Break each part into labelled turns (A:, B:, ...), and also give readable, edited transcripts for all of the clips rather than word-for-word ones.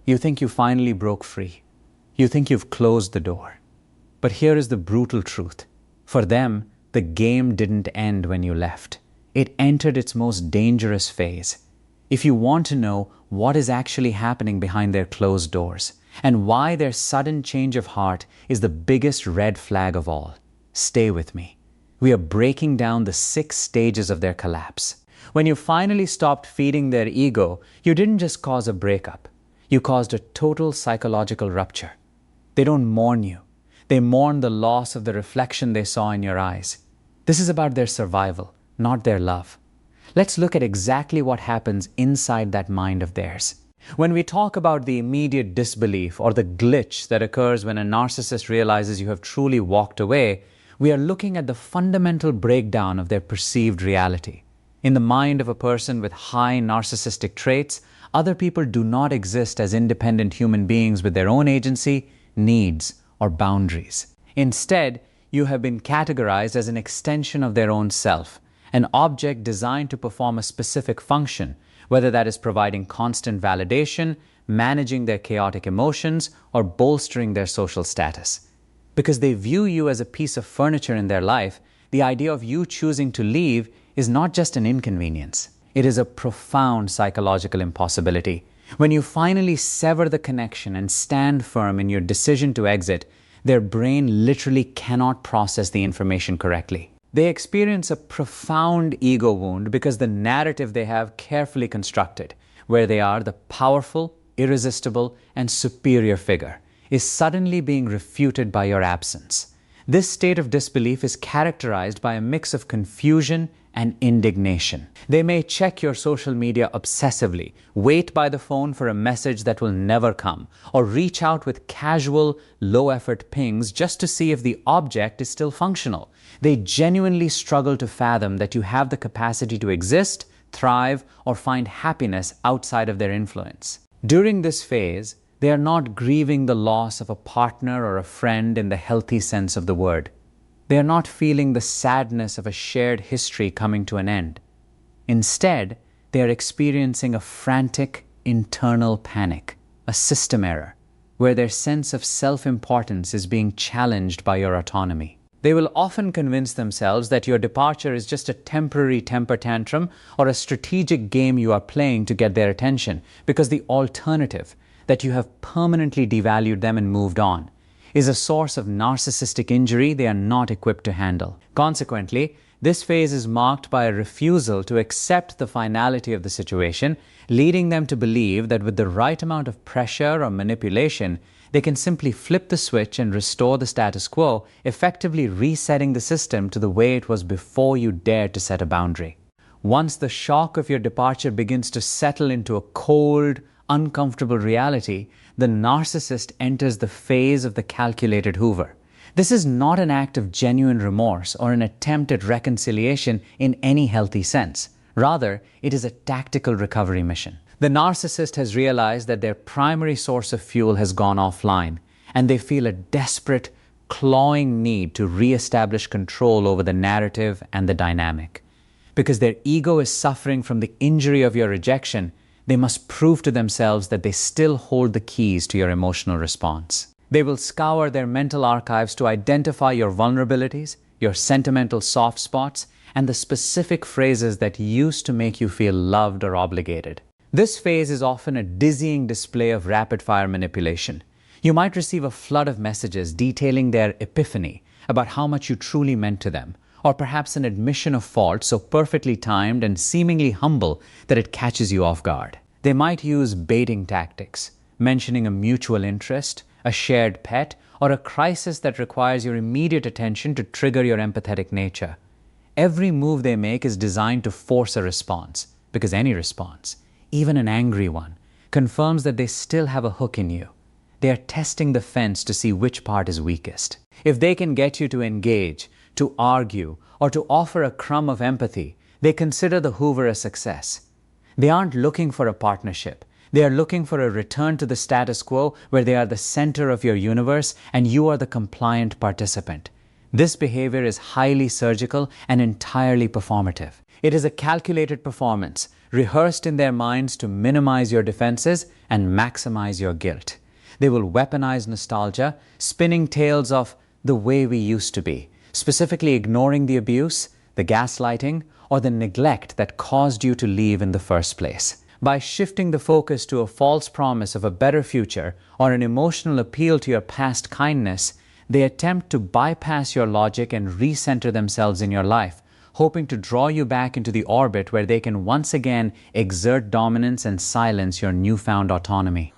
A: You think you finally broke free. You think you've closed the door. But here is the brutal truth. For them, the game didn't end when you left. It entered its most dangerous phase. If you want to know what is actually happening behind their closed doors and why their sudden change of heart is the biggest red flag of all, stay with me. We are breaking down the 6 stages of their collapse. When you finally stopped feeding their ego, you didn't just cause a breakup. You caused a total psychological rupture. They don't mourn you. They mourn the loss of the reflection they saw in your eyes. This is about their survival, not their love. Let's look at exactly what happens inside that mind of theirs. When we talk about the immediate disbelief or the glitch that occurs when a narcissist realizes you have truly walked away, we are looking at the fundamental breakdown of their perceived reality. In the mind of a person with high narcissistic traits, other people do not exist as independent human beings with their own agency, needs, or boundaries. Instead, you have been categorized as an extension of their own self, an object designed to perform a specific function, whether that is providing constant validation, managing their chaotic emotions, or bolstering their social status. Because they view you as a piece of furniture in their life, the idea of you choosing to leave is not just an inconvenience. It is a profound psychological impossibility. When you finally sever the connection and stand firm in your decision to exit, their brain literally cannot process the information correctly. They experience a profound ego wound because the narrative they have carefully constructed, where they are the powerful, irresistible, and superior figure, is suddenly being refuted by your absence. This state of disbelief is characterized by a mix of confusion and indignation. They may check your social media obsessively, wait by the phone for a message that will never come, or reach out with casual, low-effort pings just to see if the object is still functional. They genuinely struggle to fathom that you have the capacity to exist, thrive, or find happiness outside of their influence. During this phase, they are not grieving the loss of a partner or a friend in the healthy sense of the word. They are not feeling the sadness of a shared history coming to an end. Instead, they are experiencing a frantic internal panic, a system error, where their sense of self-importance is being challenged by your autonomy. They will often convince themselves that your departure is just a temporary temper tantrum or a strategic game you are playing to get their attention, because the alternative, that you have permanently devalued them and moved on, is a source of narcissistic injury they are not equipped to handle. Consequently, this phase is marked by a refusal to accept the finality of the situation, leading them to believe that with the right amount of pressure or manipulation, they can simply flip the switch and restore the status quo, effectively resetting the system to the way it was before you dared to set a boundary. Once the shock of your departure begins to settle into a cold, uncomfortable reality, the narcissist enters the phase of the calculated hoover. This is not an act of genuine remorse or an attempt at reconciliation in any healthy sense. Rather, it is a tactical recovery mission. The narcissist has realized that their primary source of fuel has gone offline, and they feel a desperate, clawing need to re-establish control over the narrative and the dynamic. Because their ego is suffering from the injury of your rejection, they must prove to themselves that they still hold the keys to your emotional response. They will scour their mental archives to identify your vulnerabilities, your sentimental soft spots, and the specific phrases that used to make you feel loved or obligated. This phase is often a dizzying display of rapid-fire manipulation. You might receive a flood of messages detailing their epiphany about how much you truly meant to them, or perhaps an admission of fault so perfectly timed and seemingly humble that it catches you off guard. They might use baiting tactics, mentioning a mutual interest, a shared pet, or a crisis that requires your immediate attention to trigger your empathetic nature. Every move they make is designed to force a response, because any response, even an angry one, confirms that they still have a hook in you. They are testing the fence to see which part is weakest. If they can get you to engage, to argue, or to offer a crumb of empathy, they consider the hoover a success. They aren't looking for a partnership. They are looking for a return to the status quo where they are the center of your universe and you are the compliant participant. This behavior is highly surgical and entirely performative. It is a calculated performance, rehearsed in their minds to minimize your defenses and maximize your guilt. They will weaponize nostalgia, spinning tales of the way we used to be, specifically ignoring the abuse, the gaslighting, or the neglect that caused you to leave in the first place. By shifting the focus to a false promise of a better future or an emotional appeal to your past kindness, they attempt to bypass your logic and recenter themselves in your life, hoping to draw you back into the orbit where they can once again exert dominance and silence your newfound autonomy.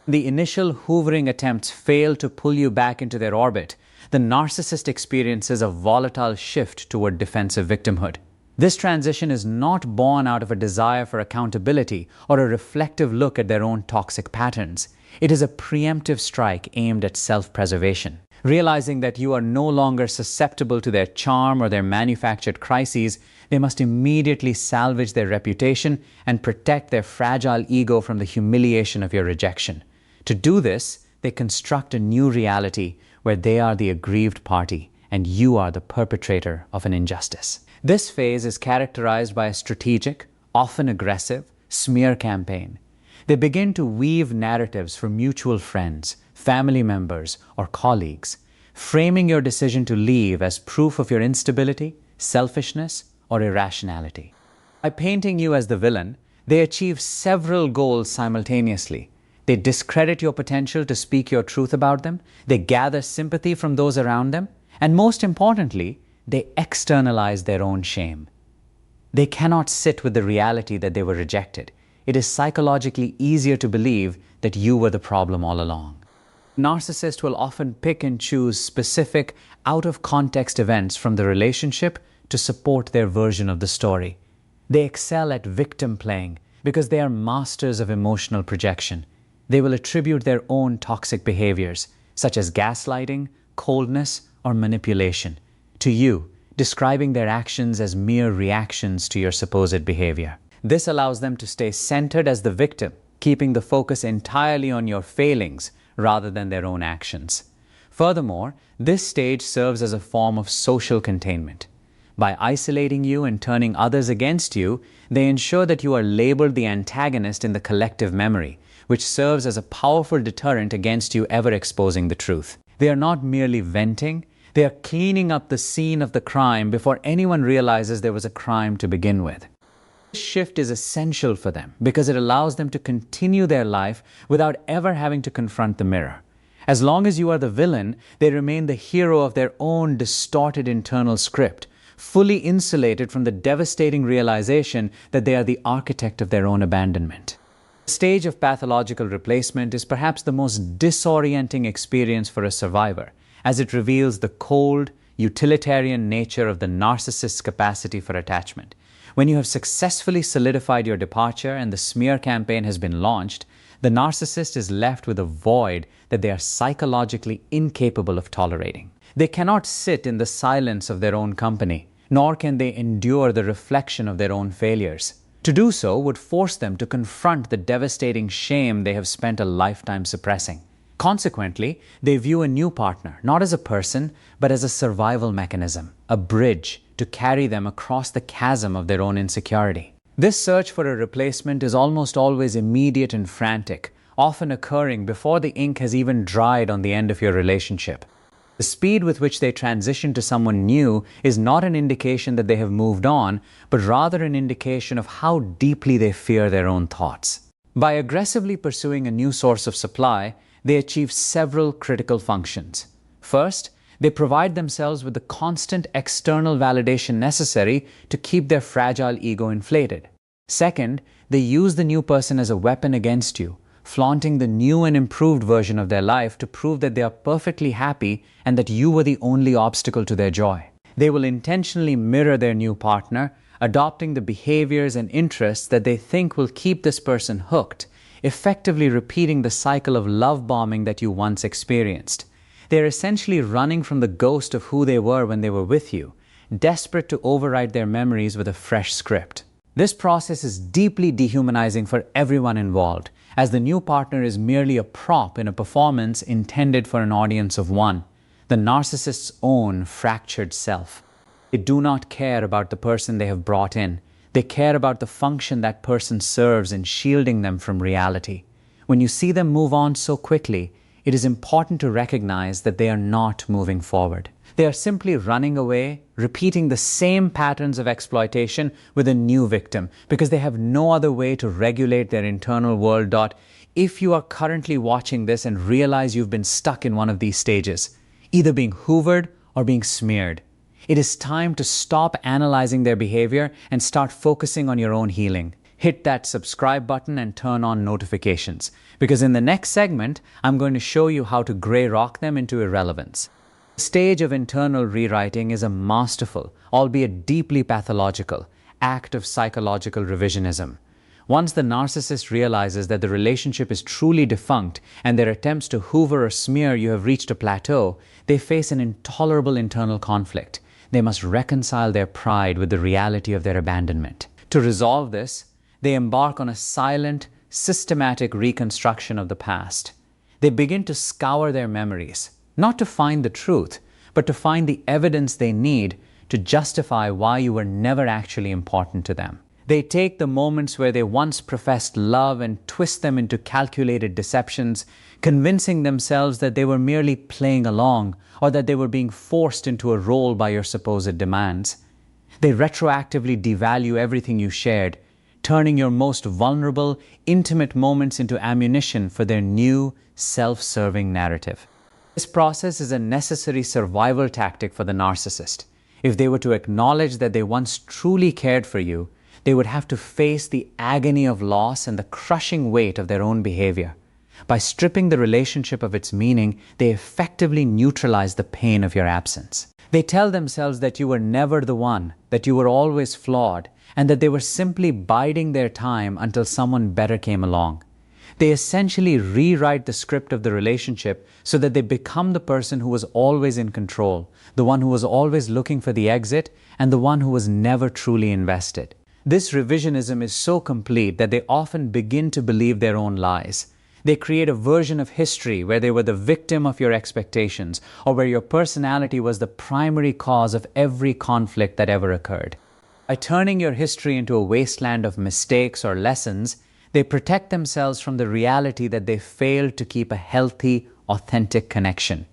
A: The initial hoovering attempts fail to pull you back into their orbit. The narcissist experiences a volatile shift toward defensive victimhood. This transition is not born out of a desire for accountability or a reflective look at their own toxic patterns. It is a preemptive strike aimed at self-preservation. Realizing that you are no longer susceptible to their charm or their manufactured crises, they must immediately salvage their reputation and protect their fragile ego from the humiliation of your rejection. To do this, they construct a new reality where they are the aggrieved party and you are the perpetrator of an injustice. This phase is characterized by a strategic, often aggressive, smear campaign. They begin to weave narratives for mutual friends, family members, or colleagues, framing your decision to leave as proof of your instability, selfishness, or irrationality. By painting you as the villain, they achieve several goals simultaneously. They discredit your potential to speak your truth about them, they gather sympathy from those around them, and most importantly, they externalize their own shame. They cannot sit with the reality that they were rejected. It is psychologically easier to believe that you were the problem all along. Narcissists will often pick and choose specific, out-of-context events from the relationship to support their version of the story. They excel at victim playing because they are masters of emotional projection. They will attribute their own toxic behaviors, such as gaslighting, coldness, or manipulation, to you, describing their actions as mere reactions to your supposed behavior. This allows them to stay centered as the victim, keeping the focus entirely on your failings rather than their own actions. Furthermore, this stage serves as a form of social containment. By isolating you and turning others against you, they ensure that you are labeled the antagonist in the collective memory, which serves as a powerful deterrent against you ever exposing the truth. They are not merely venting, they are cleaning up the scene of the crime before anyone realizes there was a crime to begin with. This shift is essential for them because it allows them to continue their life without ever having to confront the mirror. As long as you are the villain, they remain the hero of their own distorted internal script, fully insulated from the devastating realization that they are the architect of their own abandonment. The stage of pathological replacement is perhaps the most disorienting experience for a survivor, as it reveals the cold, utilitarian nature of the narcissist's capacity for attachment. When you have successfully solidified your departure and the smear campaign has been launched, the narcissist is left with a void that they are psychologically incapable of tolerating. They cannot sit in the silence of their own company, nor can they endure the reflection of their own failures. To do so would force them to confront the devastating shame they have spent a lifetime suppressing. Consequently, they view a new partner not as a person, but as a survival mechanism, a bridge to carry them across the chasm of their own insecurity. This search for a replacement is almost always immediate and frantic, often occurring before the ink has even dried on the end of your relationship. The speed with which they transition to someone new is not an indication that they have moved on, but rather an indication of how deeply they fear their own thoughts. By aggressively pursuing a new source of supply, they achieve several critical functions. First, they provide themselves with the constant external validation necessary to keep their fragile ego inflated. Second, they use the new person as a weapon against you, flaunting the new and improved version of their life to prove that they are perfectly happy and that you were the only obstacle to their joy. They will intentionally mirror their new partner, adopting the behaviors and interests that they think will keep this person hooked, effectively repeating the cycle of love bombing that you once experienced. They are essentially running from the ghost of who they were when they were with you, desperate to overwrite their memories with a fresh script. This process is deeply dehumanizing for everyone involved, as the new partner is merely a prop in a performance intended for an audience of one, the narcissist's own fractured self. They do not care about the person they have brought in. They care about the function that person serves in shielding them from reality. When you see them move on so quickly, it is important to recognize that they are not moving forward. They are simply running away, repeating the same patterns of exploitation with a new victim because they have no other way to regulate their internal world. If you are currently watching this and realize you've been stuck in one of these stages, either being hoovered or being smeared, it is time to stop analyzing their behavior and start focusing on your own healing. Hit that subscribe button and turn on notifications, because in the next segment, I'm going to show you how to grey rock them into irrelevance. The stage of internal rewriting is a masterful, albeit deeply pathological, act of psychological revisionism. Once the narcissist realizes that the relationship is truly defunct and their attempts to hoover or smear you have reached a plateau, they face an intolerable internal conflict. They must reconcile their pride with the reality of their abandonment. To resolve this, they embark on a silent, systematic reconstruction of the past. They begin to scour their memories, not to find the truth, but to find the evidence they need to justify why you were never actually important to them. They take the moments where they once professed love and twist them into calculated deceptions, convincing themselves that they were merely playing along or that they were being forced into a role by your supposed demands. They retroactively devalue everything you shared, turning your most vulnerable, intimate moments into ammunition for their new, self-serving narrative. This process is a necessary survival tactic for the narcissist. If they were to acknowledge that they once truly cared for you, they would have to face the agony of loss and the crushing weight of their own behavior. By stripping the relationship of its meaning, they effectively neutralize the pain of your absence. They tell themselves that you were never the one, that you were always flawed, and that they were simply biding their time until someone better came along. They essentially rewrite the script of the relationship so that they become the person who was always in control, the one who was always looking for the exit, and the one who was never truly invested. This revisionism is so complete that they often begin to believe their own lies. They create a version of history where they were the victim of your expectations, or where your personality was the primary cause of every conflict that ever occurred. By turning your history into a wasteland of mistakes or lessons, they protect themselves from the reality that they failed to keep a healthy, authentic connection.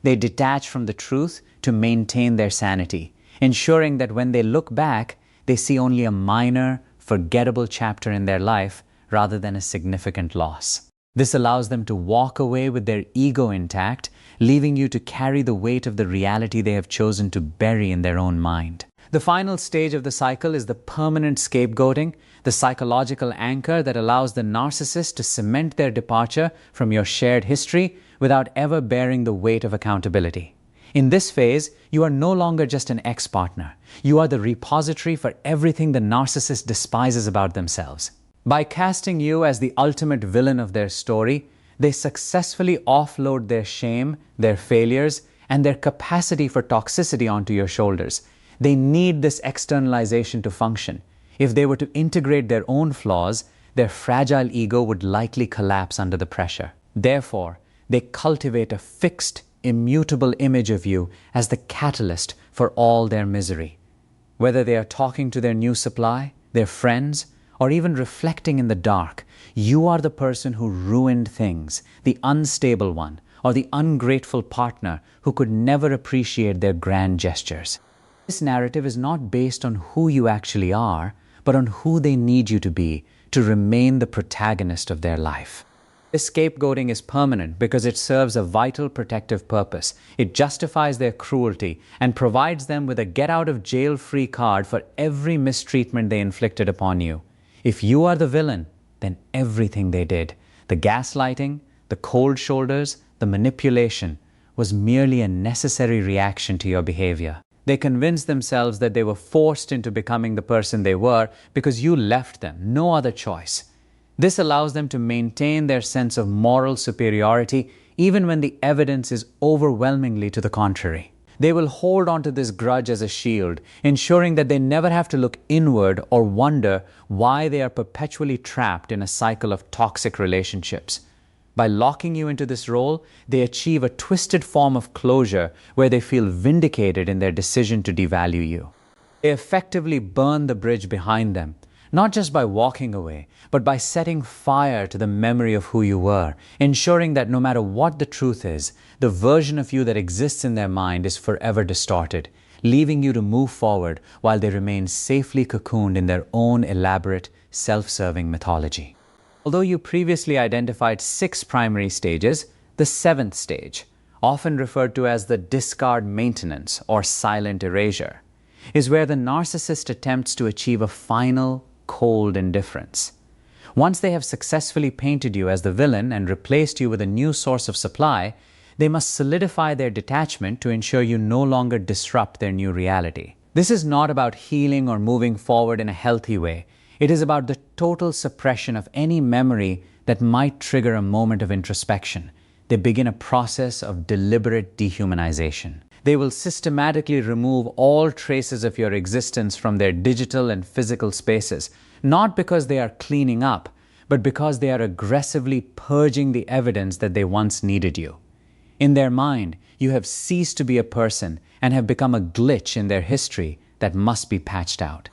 A: They detach from the truth to maintain their sanity, ensuring that when they look back, they see only a minor, forgettable chapter in their life rather than a significant loss. This allows them to walk away with their ego intact, leaving you to carry the weight of the reality they have chosen to bury in their own mind. The final stage of the cycle is the permanent scapegoating, the psychological anchor that allows the narcissist to cement their departure from your shared history without ever bearing the weight of accountability. In this phase, you are no longer just an ex-partner. You are the repository for everything the narcissist despises about themselves. By casting you as the ultimate villain of their story, they successfully offload their shame, their failures, and their capacity for toxicity onto your shoulders. They need this externalization to function. If they were to integrate their own flaws, their fragile ego would likely collapse under the pressure. Therefore, they cultivate a fixed, immutable image of you as the catalyst for all their misery. Whether they are talking to their new supply, their friends, or even reflecting in the dark, you are the person who ruined things, the unstable one, or the ungrateful partner who could never appreciate their grand gestures. This narrative is not based on who you actually are, but on who they need you to be to remain the protagonist of their life. This scapegoating is permanent because it serves a vital protective purpose. It justifies their cruelty and provides them with a get-out-of-jail-free card for every mistreatment they inflicted upon you. If you are the villain, then everything they did, the gaslighting, the cold shoulders, the manipulation, was merely a necessary reaction to your behavior. They convinced themselves that they were forced into becoming the person they were because you left them, no other choice. This allows them to maintain their sense of moral superiority even when the evidence is overwhelmingly to the contrary. They will hold on to this grudge as a shield, ensuring that they never have to look inward or wonder why they are perpetually trapped in a cycle of toxic relationships. By locking you into this role, they achieve a twisted form of closure where they feel vindicated in their decision to devalue you. They effectively burn the bridge behind them, not just by walking away, but by setting fire to the memory of who you were, ensuring that no matter what the truth is, the version of you that exists in their mind is forever distorted, leaving you to move forward while they remain safely cocooned in their own elaborate, self-serving mythology. Although you previously identified 6 primary stages, the 7th stage, often referred to as the discard maintenance or silent erasure, is where the narcissist attempts to achieve a final, cold indifference. Once they have successfully painted you as the villain and replaced you with a new source of supply, they must solidify their detachment to ensure you no longer disrupt their new reality. This is not about healing or moving forward in a healthy way. It is about the total suppression of any memory that might trigger a moment of introspection. They begin a process of deliberate dehumanization. They will systematically remove all traces of your existence from their digital and physical spaces, not because they are cleaning up, but because they are aggressively purging the evidence that they once needed you. In their mind, you have ceased to be a person and have become a glitch in their history that must be patched out.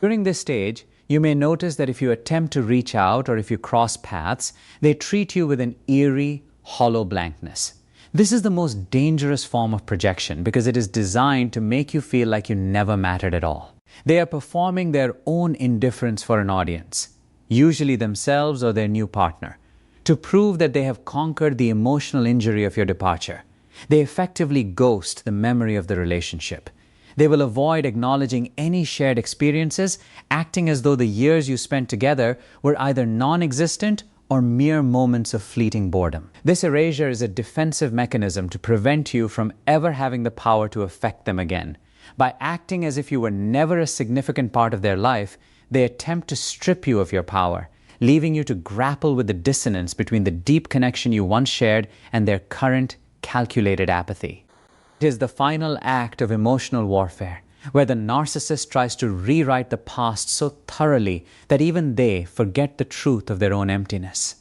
A: During this stage, you may notice that if you attempt to reach out or if you cross paths, they treat you with an eerie, hollow blankness. This is the most dangerous form of projection because it is designed to make you feel like you never mattered at all. They are performing their own indifference for an audience, usually themselves or their new partner, to prove that they have conquered the emotional injury of your departure. They effectively ghost the memory of the relationship. They will avoid acknowledging any shared experiences, acting as though the years you spent together were either non-existent or mere moments of fleeting boredom. This erasure is a defensive mechanism to prevent you from ever having the power to affect them again. By acting as if you were never a significant part of their life, they attempt to strip you of your power, leaving you to grapple with the dissonance between the deep connection you once shared and their current, calculated apathy. It is the final act of emotional warfare, where the narcissist tries to rewrite the past so thoroughly that even they forget the truth of their own emptiness.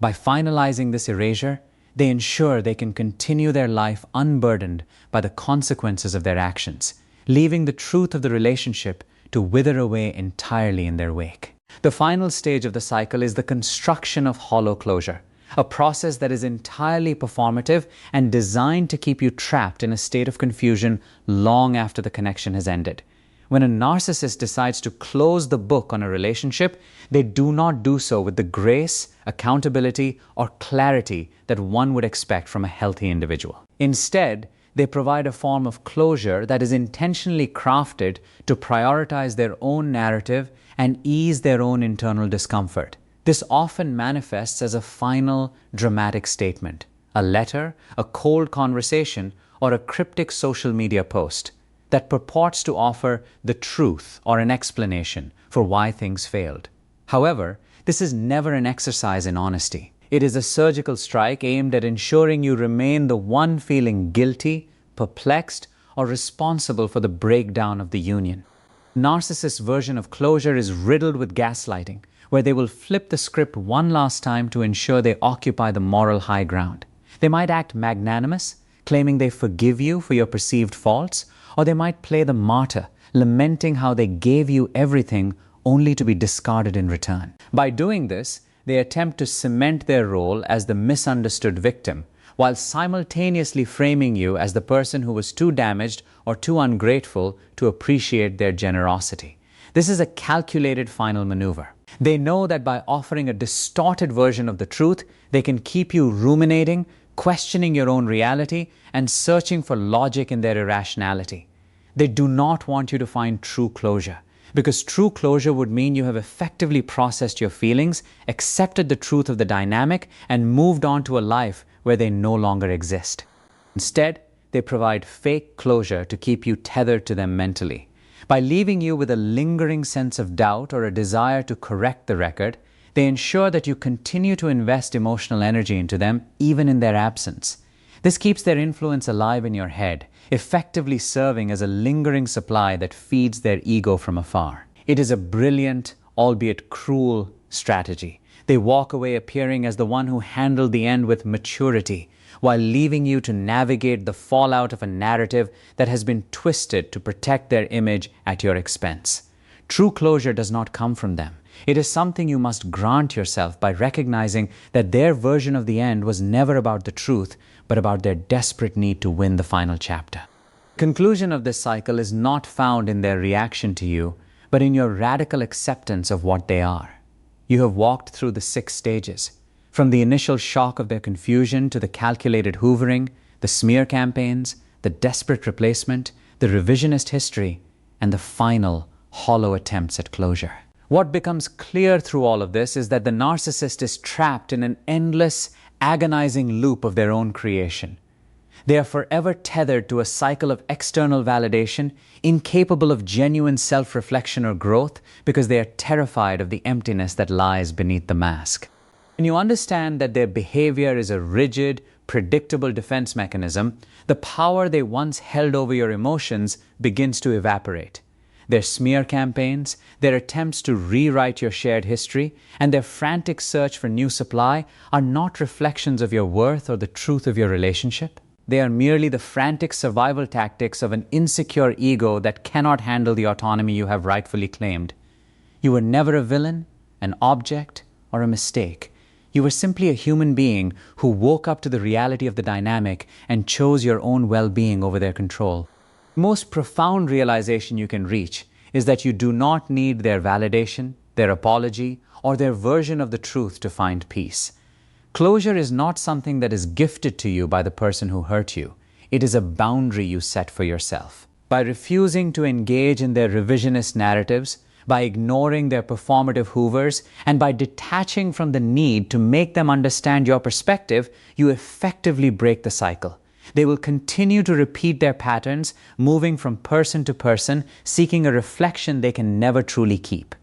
A: By finalizing this erasure, they ensure they can continue their life unburdened by the consequences of their actions, leaving the truth of the relationship to wither away entirely in their wake. The final stage of the cycle is the construction of hollow closure, a process that is entirely performative and designed to keep you trapped in a state of confusion long after the connection has ended. When a narcissist decides to close the book on a relationship, they do not do so with the grace, accountability, or clarity that one would expect from a healthy individual. Instead, they provide a form of closure that is intentionally crafted to prioritize their own narrative and ease their own internal discomfort. This often manifests as a final, dramatic statement, a letter, a cold conversation, or a cryptic social media post that purports to offer the truth or an explanation for why things failed. However, this is never an exercise in honesty. It is a surgical strike aimed at ensuring you remain the one feeling guilty, perplexed, or responsible for the breakdown of the union. Narcissist's version of closure is riddled with gaslighting, where they will flip the script one last time to ensure they occupy the moral high ground. They might act magnanimous, claiming they forgive you for your perceived faults, or they might play the martyr, lamenting how they gave you everything only to be discarded in return. By doing this, they attempt to cement their role as the misunderstood victim, while simultaneously framing you as the person who was too damaged or too ungrateful to appreciate their generosity. This is a calculated final maneuver. They know that by offering a distorted version of the truth, they can keep you ruminating, questioning your own reality, and searching for logic in their irrationality. They do not want you to find true closure, because true closure would mean you have effectively processed your feelings, accepted the truth of the dynamic, and moved on to a life where they no longer exist. Instead, they provide fake closure to keep you tethered to them mentally. By leaving you with a lingering sense of doubt or a desire to correct the record, they ensure that you continue to invest emotional energy into them even in their absence. This keeps their influence alive in your head, effectively serving as a lingering supply that feeds their ego from afar. It is a brilliant, albeit cruel, strategy They walk away appearing as the one who handled the end with maturity, while leaving you to navigate the fallout of a narrative that has been twisted to protect their image at your expense. True closure does not come from them. It is something you must grant yourself by recognizing that their version of the end was never about the truth, but about their desperate need to win the final chapter. The conclusion of this cycle is not found in their reaction to you, but in your radical acceptance of what they are. You have walked through the 6 stages, from the initial shock of their confusion to the calculated hoovering, the smear campaigns, the desperate replacement, the revisionist history, and the final, hollow attempts at closure. What becomes clear through all of this is that the narcissist is trapped in an endless, agonizing loop of their own creation. They are forever tethered to a cycle of external validation, incapable of genuine self-reflection or growth because they are terrified of the emptiness that lies beneath the mask. When you understand that their behavior is a rigid, predictable defense mechanism, the power they once held over your emotions begins to evaporate. Their smear campaigns, their attempts to rewrite your shared history, and their frantic search for new supply are not reflections of your worth or the truth of your relationship. They are merely the frantic survival tactics of an insecure ego that cannot handle the autonomy you have rightfully claimed. You were never a villain, an object, or a mistake. You were simply a human being who woke up to the reality of the dynamic and chose your own well-being over their control. The most profound realization you can reach is that you do not need their validation, their apology, or their version of the truth to find peace. Closure is not something that is gifted to you by the person who hurt you. It is a boundary you set for yourself. By refusing to engage in their revisionist narratives, by ignoring their performative hoovers, and by detaching from the need to make them understand your perspective, you effectively break the cycle. They will continue to repeat their patterns, moving from person to person, seeking a reflection they can never truly keep.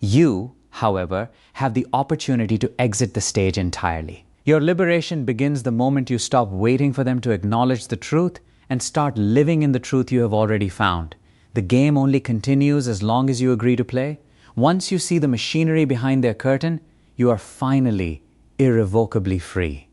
A: You, however, have the opportunity to exit the stage entirely. Your liberation begins the moment you stop waiting for them to acknowledge the truth and start living in the truth you have already found. The game only continues as long as you agree to play. Once you see the machinery behind their curtain, you are finally, irrevocably free.